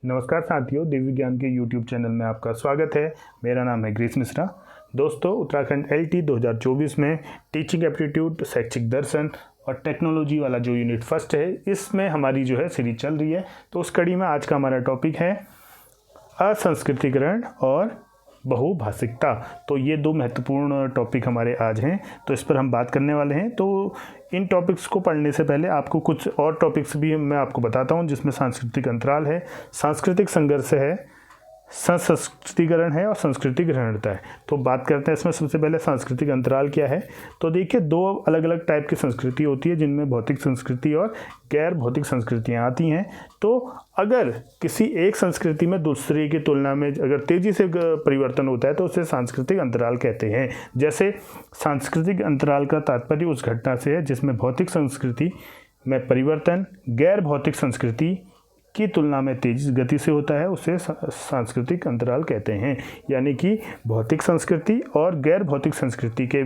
नमस्कार साथियों, दिव्य विज्ञान के YouTube चैनल में आपका स्वागत है। मेरा नाम है ग्रीस मिश्रा। दोस्तों, उत्तराखंड LT 2024 में टीचिंग एप्टीट्यूड, शैक्षिक दर्शन और टेक्नोलॉजी वाला जो यूनिट फर्स्ट है, इसमें हमारी जो है सीरीज चल रही है। तो उस कड़ी में आज का हमारा टॉपिक है असंस्कृतिकरण और बहुभाषिकता। तो ये दो महत्वपूर्ण टॉपिक हमारे आज हैं, तो इस पर हम बात करने वाले हैं। तो इन टॉपिक्स को पढ़ने से पहले आपको कुछ और टॉपिक्स भी मैं आपको बताता हूँ, जिसमें सांस्कृतिक अंतराल है, सांस्कृतिक संघर्ष है, संस्कृतिकरण है और संस्कृति ग्रहणता है। तो बात करते हैं इसमें सबसे पहले सांस्कृतिक अंतराल क्या है। तो देखिए, दो अलग अलग टाइप की संस्कृति होती है, जिनमें भौतिक संस्कृति और गैर भौतिक संस्कृतियाँ आती हैं। तो अगर किसी एक संस्कृति में दूसरे की तुलना में अगर तेज़ी से परिवर्तन होता है तो उसे सांस्कृतिक अंतराल कहते हैं। जैसे सांस्कृतिक अंतराल का तात्पर्य उस घटना से है जिसमें भौतिक संस्कृति में परिवर्तन गैर भौतिक संस्कृति की तुलना में तेज गति से होता है, उसे सांस्कृतिक अंतराल कहते हैं। यानी कि भौतिक संस्कृति और गैर भौतिक संस्कृति के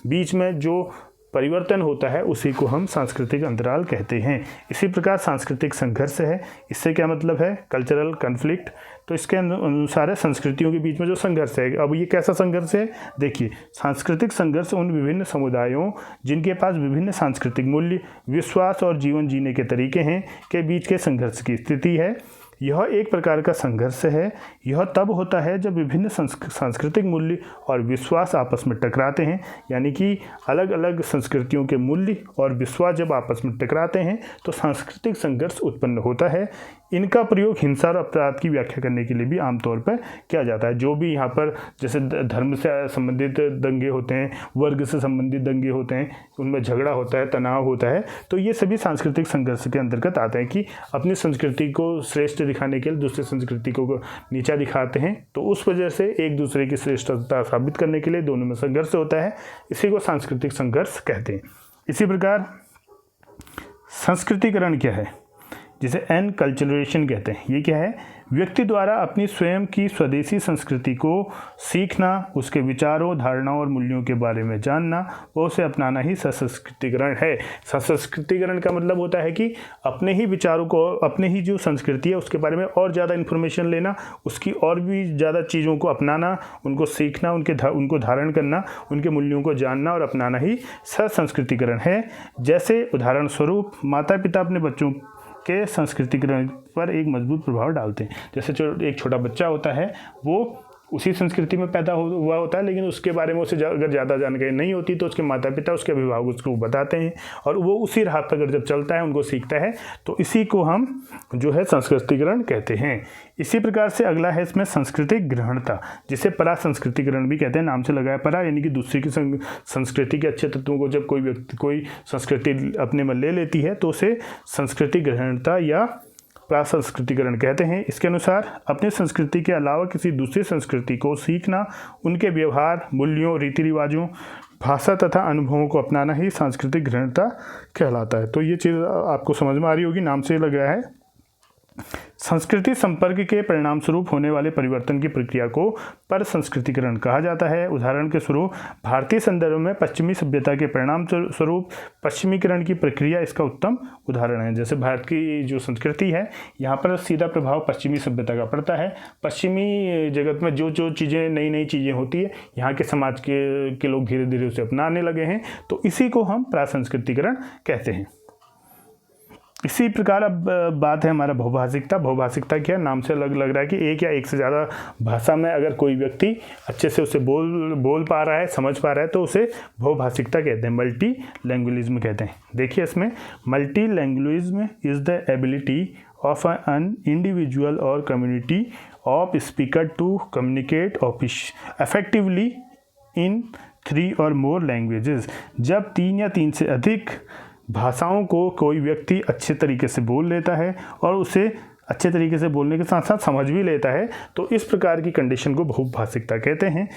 बीच में जो परिवर्तन होता है उसी को हम सांस्कृतिक अंतराल कहते हैं। इसी प्रकार सांस्कृतिक संघर्ष है। इससे क्या मतलब है? Cultural conflict. तो इसके अनुसार है संस्कृतियों के बीच में जो संघर्ष है। अब ये कैसा संघर्ष है? देखिए, सांस्कृतिक संघर्ष उन विभिन्न समुदायों जिनके पास विभिन्न सांस्कृतिक मूल्य, विश्वास और जीवन जीने के तरीके हैं के बीच के संघर्ष की स्थिति है। यह एक प्रकार का संघर्ष है। यह तब होता है जब विभिन्न सांस्कृतिक मूल्य और विश्वास आपस में टकराते हैं। यानी कि अलग अलग संस्कृतियों के मूल्य और विश्वास जब आपस में टकराते हैं तो सांस्कृतिक संघर्ष उत्पन्न होता है। इनका प्रयोग हिंसा और अपराध की व्याख्या करने के लिए भी आमतौर पर किया जाता है। जो भी यहाँ पर जैसे धर्म से संबंधित दंगे होते हैं, वर्ग से संबंधित दंगे होते हैं, उनमें झगड़ा होता है, तनाव होता है, तो ये सभी सांस्कृतिक संघर्ष के अंतर्गत आते हैं कि अपनी संस्कृति को श्रेष्ठ दिखाने के लिए दूसरी संस्कृति को नीचा दिखाते हैं। तो उस वजह से एक दूसरे की श्रेष्ठता साबित करने के लिए दोनों में संघर्ष होता है। इसी को सांस्कृतिक संघर्ष कहते हैं। इसी प्रकार संस्कृतिकरण क्या है, जिसे एनकल्चरेशन कहते हैं। ये क्या है? व्यक्ति द्वारा अपनी स्वयं की स्वदेशी संस्कृति को सीखना, उसके विचारों, धारणाओं और मूल्यों के बारे में जानना व उसे अपनाना ही संस्कृतिकरण है। संस्कृतिकरण का मतलब होता है कि अपने ही विचारों को, अपने ही जो संस्कृति है उसके बारे में और ज़्यादा इन्फॉर्मेशन लेना, उसकी और भी ज़्यादा चीज़ों को अपनाना, उनको सीखना, उनको धारण करना, उनके मूल्यों को जानना और अपनाना ही संस्कृतिकरण है। जैसे उदाहरण स्वरूप माता पिता अपने बच्चों के संस्कृतिकरण पर एक मजबूत प्रभाव डालते हैं। जैसे एक छोटा बच्चा होता है, वो उसी संस्कृति में पैदा हुआ होता है, लेकिन उसके बारे में उसे अगर ज़्यादा जानकारी नहीं होती तो उसके माता पिता, उसके अभिभावक उसको बताते हैं और वो उसी राह पर अगर जब चलता है, उनको सीखता है, तो इसी को हम जो है संस्कृतिकरण कहते हैं। इसी प्रकार से अगला है इसमें सांस्कृतिक ग्रहणता, जिसे परासंस्कृतिकरण भी कहते हैं। नाम से लगाया परा, यानी कि दूसरी की संस्कृति के अच्छे तत्वों को जब कोई व्यक्ति कोई संस्कृति अपने में ले लेती है तो उसे सांस्कृतिक ग्रहणता या प्रासंस्कृतिकरण कहते हैं। इसके अनुसार अपनी संस्कृति के अलावा किसी दूसरी संस्कृति को सीखना, उनके व्यवहार, मूल्यों, रीति रिवाजों, भाषा तथा अनुभवों को अपनाना ही सांस्कृतिक ग्रहणता कहलाता है। तो ये चीज़ आपको समझ में आ रही होगी, नाम से लग रहा है। संस्कृति संपर्क के परिणाम स्वरूप होने वाले परिवर्तन की प्रक्रिया को परसंस्कृतिकरण कहा जाता है। उदाहरण के स्वरूप भारतीय संदर्भ में पश्चिमी सभ्यता के परिणाम स्वरूप पश्चिमीकरण की प्रक्रिया इसका उत्तम उदाहरण है। जैसे भारत की जो संस्कृति है, यहाँ पर सीधा प्रभाव पश्चिमी सभ्यता का पड़ता है। पश्चिमी जगत में जो जो चीज़ें, नई नई चीज़ें होती है, यहाँ के समाज के लोग धीरे धीरे उसे अपनाने लगे हैं। तो इसी को हम प्रासंस्कृतिकरण कहते हैं। इसी प्रकार अब बात है हमारा बहुभाषिकता। बहुभाषिकता क्या है? नाम से अलग लग रहा है कि एक या एक से ज़्यादा भाषा में अगर कोई व्यक्ति अच्छे से उसे बोल पा रहा है, समझ पा रहा है, तो उसे बहुभाषिकता कहते हैं, मल्टी लैंग्वेजिज्म कहते हैं। देखिए, इसमें multilingualism is the ability of an individual or community of speaker to communicate effectively in 3 or more languages. जब 3 या 3 से अधिक भाषाओं को कोई व्यक्ति अच्छे तरीके से बोल लेता है और उसे अच्छे तरीके से बोलने के साथ साथ समझ भी लेता है, तो इस प्रकार की कंडीशन को बहुभाषिकता कहते हैं।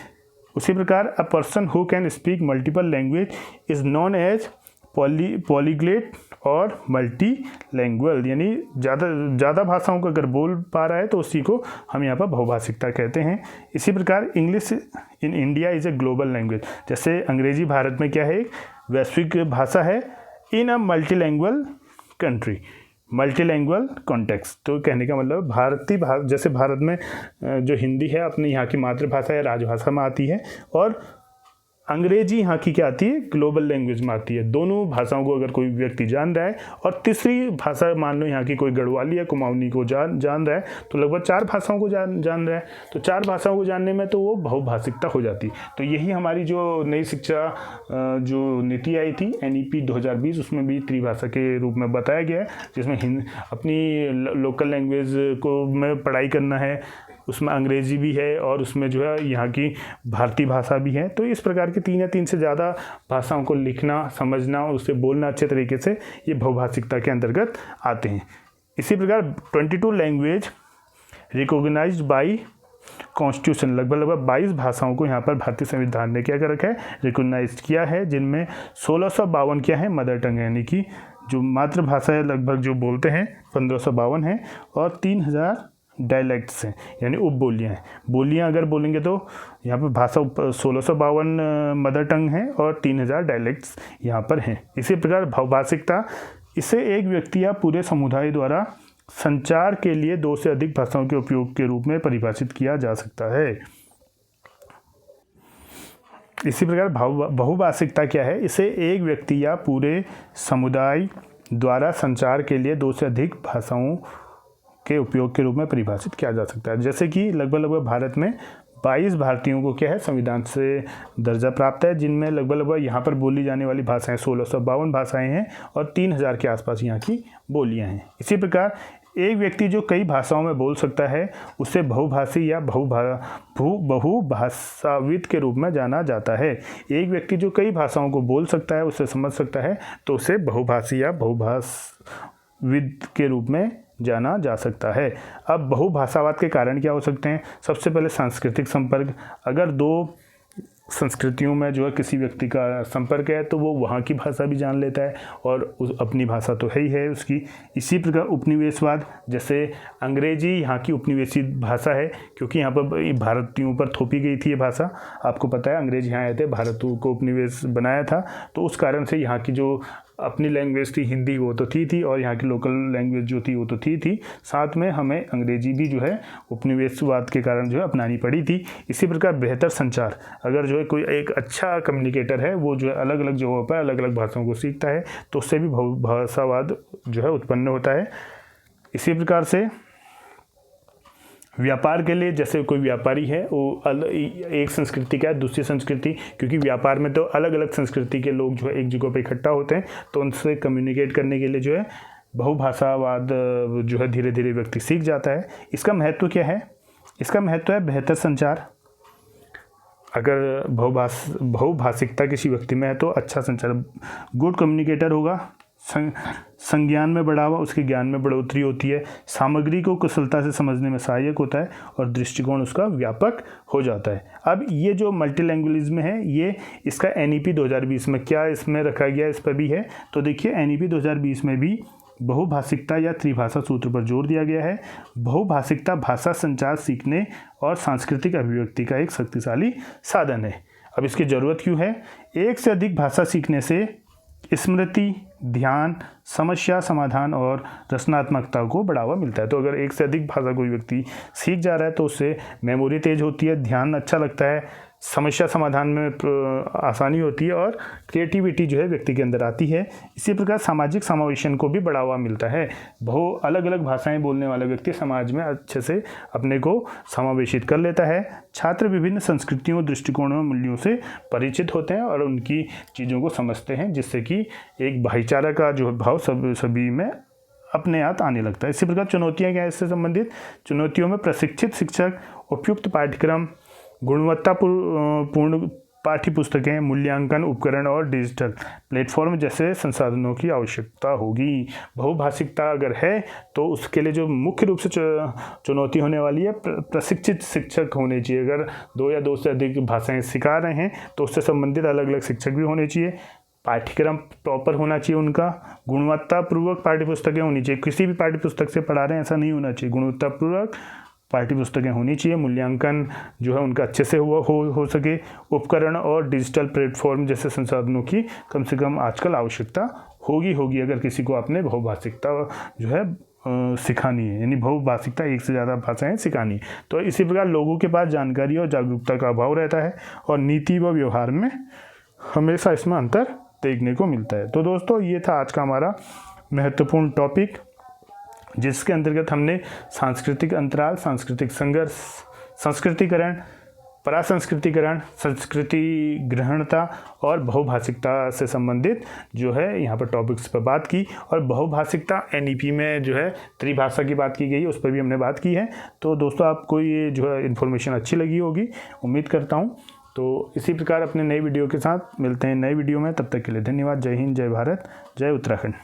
उसी प्रकार a person who can speak multiple language is known as polyglot or multi language, यानी ज़्यादा भाषाओं को अगर बोल पा रहा है तो उसी को हम यहाँ पर बहुभाषिकता कहते हैं। इसी प्रकार English in India is a global language. जैसे अंग्रेजी भारत में क्या है? एक वैश्विक भाषा है। इन अ मल्टीलैंग्वेज कंट्री, मल्टीलैंग्वेज कॉन्टेक्स्ट। तो कहने का मतलब जैसे भारत में जो हिंदी है अपनी यहाँ की मातृभाषा या राजभाषा में आती है, और अंग्रेजी यहाँ की क्या आती है, ग्लोबल लैंग्वेज में आती है। दोनों भाषाओं को अगर कोई व्यक्ति जान रहा है और तीसरी भाषा मान लो यहाँ की कोई गढ़वाली या कुमाऊनी को जान रहा है, तो लगभग 4 भाषाओं को जान रहा है। तो 4 भाषाओं को जानने में तो वो बहुभाषिकता हो जाती। तो यही हमारी जो नई शिक्षा जो नीति आई थी NEP 2020, उसमें भी त्रिभाषा के रूप में बताया गया है, जिसमें अपनी लोकल लैंग्वेज को में पढ़ाई करना है, उसमें अंग्रेजी भी है और उसमें जो है यहाँ की भारतीय भाषा भी है। तो इस प्रकार की 3 या 3 से ज़्यादा भाषाओं को लिखना, समझना और उसे बोलना अच्छे तरीके से, ये बहुभाषिकता के अंतर्गत आते हैं। इसी प्रकार 22 लैंग्वेज रिकॉग्नाइज्ड बाय कॉन्स्टिट्यूशन, लगभग 22 भाषाओं को यहाँ पर भारतीय संविधान ने क्या कर रखा है, रिकॉग्नाइज किया है, जिनमें 1652 क्या है, मदर टंग यानी कि जो मातृभाषा है, लगभग जो बोलते हैं 1552 है, और 3000 डायलैक्ट्स हैं यानी उपबोलियाँ हैं। बोलियाँ अगर बोलेंगे तो यहाँ पर भाषा 1652 मदर टंग है और 3000 डायलैक्ट्स यहाँ पर हैं। इसी प्रकार बहुभाषिकता, इसे एक व्यक्ति या पूरे समुदाय द्वारा संचार के लिए 2 से अधिक भाषाओं के उपयोग के रूप में परिभाषित किया जा सकता है। इसी प्रकार बहुभाषिकता क्या है, इसे एक व्यक्ति या पूरे समुदाय द्वारा संचार के लिए 2 से अधिक भाषाओं के उपयोग के रूप में परिभाषित किया जा सकता है। जैसे कि लगभग भारत में 22 भारतीयों को क्या है, संविधान से दर्जा प्राप्त है, जिनमें लगभग यहाँ पर बोली जाने वाली भाषाएं 1652 भाषाएं हैं और 3000 के आसपास यहाँ की बोलियां हैं। इसी प्रकार एक व्यक्ति जो कई भाषाओं में बोल सकता है उसे बहुभाषी या बहुभाषाविद के रूप में जाना जाता है। एक व्यक्ति जो कई भाषाओं को बोल सकता है, उसे समझ सकता है, तो उसे बहुभाषी या बहुभाषाविद के रूप में जाना जा सकता है। अब बहुभाषावाद के कारण क्या हो सकते हैं? सबसे पहले सांस्कृतिक संपर्क। अगर 2 संस्कृतियों में जो है किसी व्यक्ति का संपर्क है तो वो वहाँ की भाषा भी जान लेता है और अपनी भाषा तो है ही है उसकी। इसी प्रकार उपनिवेशवाद, जैसे अंग्रेजी यहाँ की उपनिवेशी भाषा है, क्योंकि यहाँ पर भारतीयों पर थोपी गई थी ये भाषा। आपको पता है अंग्रेज यहाँ आए थे, भारत को उपनिवेश बनाया था, तो उस कारण से यहाँ की जो अपनी लैंग्वेज थी हिंदी वो तो थी और यहाँ की लोकल लैंग्वेज जो थी वो तो थी, साथ में हमें अंग्रेजी भी जो है उपनिवेशवाद के कारण जो है अपनानी पड़ी थी। इसी प्रकार बेहतर संचार, अगर जो है कोई एक अच्छा कम्युनिकेटर है वो जो है अलग अलग जगहों पर अलग अलग भाषाओं को सीखता है तो उससे भी बहुभाषावाद जो है उत्पन्न होता है। इसी प्रकार से व्यापार के लिए, जैसे कोई व्यापारी है वो एक संस्कृति का है दूसरी संस्कृति, क्योंकि व्यापार में तो अलग अलग संस्कृति के लोग जो है एक जगह पे इकट्ठा होते हैं, तो उनसे कम्युनिकेट करने के लिए जो है बहुभाषावाद जो है धीरे धीरे व्यक्ति सीख जाता है। इसका महत्व क्या है? इसका महत्व है बेहतर संचार। अगर बहुभाषिकता किसी व्यक्ति में है तो अच्छा संचार, गुड कम्युनिकेटर होगा, संज्ञान में बढ़ावा, उसके ज्ञान में बढ़ोतरी होती है, सामग्री को कुशलता से समझने में सहायक होता है और दृष्टिकोण उसका व्यापक हो जाता है। अब ये जो मल्टीलैंग्वेलिज्म है ये इसका NEP 2020 में क्या इसमें रखा गया, इस पर भी है। तो देखिए NEP 2020 में भी बहुभाषिकता या त्रिभाषा सूत्र पर जोर दिया गया है। बहुभाषिकता भाषा संचार सीखने और सांस्कृतिक अभिव्यक्ति का एक शक्तिशाली साधन है। अब इसकी ज़रूरत क्यों है? एक से अधिक भाषा सीखने से स्मृति, ध्यान, समस्या समाधान और रचनात्मकता को बढ़ावा मिलता है। तो अगर एक से अधिक भाषा कोई व्यक्ति सीख जा रहा है तो उससे मेमोरी तेज होती है, ध्यान अच्छा लगता है, समस्या समाधान में आसानी होती है और क्रिएटिविटी जो है व्यक्ति के अंदर आती है। इसी प्रकार सामाजिक समावेशन को भी बढ़ावा मिलता है। अलग अलग भाषाएं बोलने वाला व्यक्ति समाज में अच्छे से अपने को समावेशित कर लेता है। छात्र विभिन्न संस्कृतियों, दृष्टिकोणों, मूल्यों से परिचित होते हैं और उनकी चीज़ों को समझते हैं, जिससे कि एक भाईचारा का जो भाव सभी में अपने आप आने लगता है। इसी प्रकार चुनौतियाँ क्या है इससे संबंधित? चुनौतियों में प्रशिक्षित शिक्षक, उपयुक्त पाठ्यक्रम, गुणवत्तापूर्ण पाठ्य पुस्तकें, मूल्यांकन उपकरण और डिजिटल प्लेटफॉर्म जैसे संसाधनों की आवश्यकता होगी। बहुभाषिकता अगर है तो उसके लिए जो मुख्य रूप से चुनौती होने वाली है, प्रशिक्षित शिक्षक होने चाहिए। अगर 2 या 2 से अधिक भाषाएं सिखा रहे हैं तो उससे संबंधित अलग अलग शिक्षक भी होने चाहिए। पाठ्यक्रम प्रॉपर होना चाहिए उनका, गुणवत्तापूर्वक पाठ्य पुस्तकें होनी चाहिए। किसी भी पाठ्य पुस्तक से पढ़ा रहे हैं ऐसा नहीं होना चाहिए, गुणवत्तापूर्वक पाठ्य पुस्तकें होनी चाहिए। मूल्यांकन जो है उनका अच्छे से हो सके। उपकरण और डिजिटल प्लेटफॉर्म जैसे संसाधनों की कम से कम आजकल आवश्यकता होगी अगर किसी को आपने बहुभाषिकता जो है सिखानी है, यानी बहुभाषिकता एक से ज़्यादा भाषाएं सिखानी है। तो इसी प्रकार लोगों के पास जानकारी और जागरूकता का अभाव रहता है और नीति व व्यवहार में हमेशा इसमें अंतर देखने को मिलता है। तो दोस्तों ये था आज का हमारा महत्वपूर्ण टॉपिक, जिसके अंतर्गत हमने सांस्कृतिक अंतराल, सांस्कृतिक संघर्ष, संस्कृतिकरण, परासंस्कृतिकरण, संस्कृति ग्रहणता और बहुभाषिकता से संबंधित जो है यहाँ पर टॉपिक्स पर बात की। और बहुभाषिकता NEP में जो है त्रिभाषा की बात की गई है, उस पर भी हमने बात की है। तो दोस्तों आपको ये जो है इन्फॉर्मेशन अच्छी लगी होगी, उम्मीद करता हूँ। तो इसी प्रकार अपने नई वीडियो के साथ मिलते हैं नए वीडियो में, तब तक के लिए धन्यवाद। जय हिंद, जय भारत, जय उत्तराखंड।